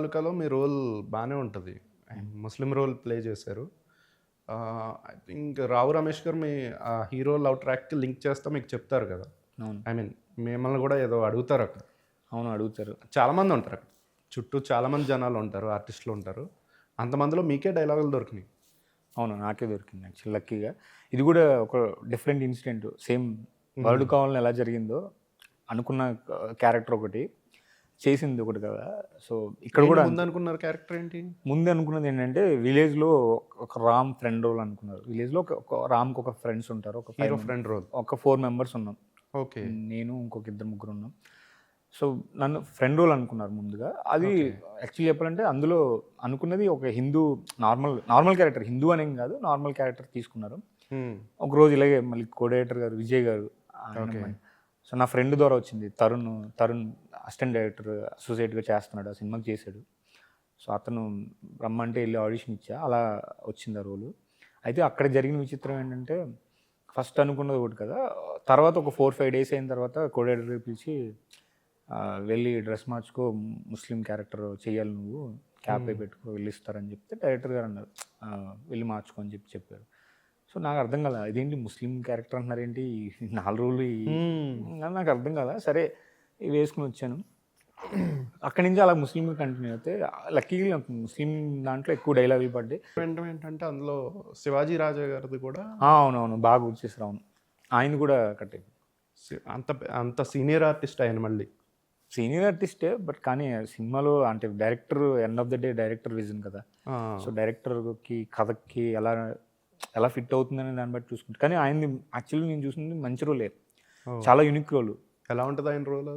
తాలూకాలో మీ రోల్ బాగానే ఉంటుంది. ముస్లిం రోల్ ప్లే చేశారు. ఐ థింక్ రావు రమేష్ గారు మీ హీరో లవ్ ట్రాక్కి లింక్ చేస్తా మీకు చెప్తారు కదా. అవును. ఐ మీన్ మిమ్మల్ని కూడా ఏదో అడుగుతారు అక్కడ. అవును, అడుగుతారు. చాలామంది ఉంటారు అక్కడ, చుట్టూ చాలామంది జనాలు ఉంటారు, ఆర్టిస్టులు ఉంటారు. అంతమందిలో మీకే డైలాగులు దొరికినాయి. అవును, నాకే దొరికింది యాక్చువల్ లక్కీగా. ఇది కూడా ఒక డిఫరెంట్ ఇన్సిడెంట్. సేమ్ వరల్డ్ కావాలని ఎలా జరిగిందో అనుకున్న క్యారెక్టర్ ఒకటి, చేసింది ఒకటి కదా. సో ఇక్కడ కూడా ముందు అనుకున్నారు క్యారెక్టర్ ఏంటి? ముందు అనుకున్నది ఏంటంటే విలేజ్లో ఒక రామ్ ఫ్రెండ్ రోల్ అనుకున్నారు. విలేజ్లో ఒక రామ్కి ఒక ఫ్రెండ్స్ ఉంటారు, ఒక హీరో ఫ్రెండ్ రోల్. ఒక 4 మెంబర్స్ ఉన్నాం. ఓకే. నేను ఇంకొక 2-3 ఉన్నాం. సో నన్ను ఫ్రెండ్ రోల్ అనుకున్నారు ముందుగా. అది యాక్చువల్లీ చెప్పాలంటే అందులో అనుకున్నది ఒక హిందూ నార్మల్ క్యారెక్టర్, హిందూ అనేం కాదు, నార్మల్ క్యారెక్టర్ తీసుకున్నారు. ఒక రోజు ఇలాగే మళ్ళీ కోడైరెక్టర్ గారు విజయ్ గారు, సో నా ఫ్రెండ్ ద్వారా వచ్చింది. తరుణ్ అసిస్టెంట్ డైరెక్టర్, అసోసియేట్గా చేస్తున్నాడు, ఆ సినిమాకి చేశాడు. సో అతను రమ్మంటే వెళ్ళి ఆడిషన్ ఇచ్చా, అలా వచ్చింది ఆ రోలు. అయితే అక్కడ జరిగిన విచిత్రం ఏంటంటే ఫస్ట్ అనుకున్నది ఒకటి కదా, తర్వాత ఒక 4-5 డేస్ అయిన తర్వాత కోడైరెక్టర్ పిలిచి వెళ్ళి డ్రెస్ మార్చుకో, ముస్లిం క్యారెక్టర్ చేయాలి నువ్వు, క్యాప్ అయి పెట్టుకో, వెళ్ళిస్తారని చెప్తే డైరెక్టర్ గారు అన్నారు వెళ్ళి మార్చుకో అని చెప్పారు. సో నాకు అర్థం కదా, ఇదేంటి ముస్లిం క్యారెక్టర్ అంటున్నారు ఏంటి 4 రోజులు, నాకు అర్థం కదా. సరే ఇవి వేసుకుని వచ్చాను. అక్కడి నుంచి అలా ముస్లిం కంటిన్యూ అయితే లక్కీగా నాకు ముస్లిం దాంట్లో ఎక్కువ డైలాగులు పడ్డాయి. ఏంటంటే అందులో శివాజీ రాజా గారిది కూడా. అవునవును, బాగా గుర్తు చేశారు. అవును, ఆయన కూడా కట్టే. అంత సీనియర్ ఆర్టిస్ట్ ఆయన, మళ్ళీ సీనియర్ ఆర్టిస్టే, బట్ కానీ సినిమాలో అంటే director end of the day director vision కదా. సో డైరెక్టర్కి కథకి ఎలా ఫిట్ అవుతుందని దాన్ని బట్టి చూసుకుంటాను. కానీ ఆయనది యాక్చువల్లీ నేను చూసింది మంచి రోలే, చాలా యూనిక్ రోల్. ఎలా ఉంటుంది ఆయన రోల్?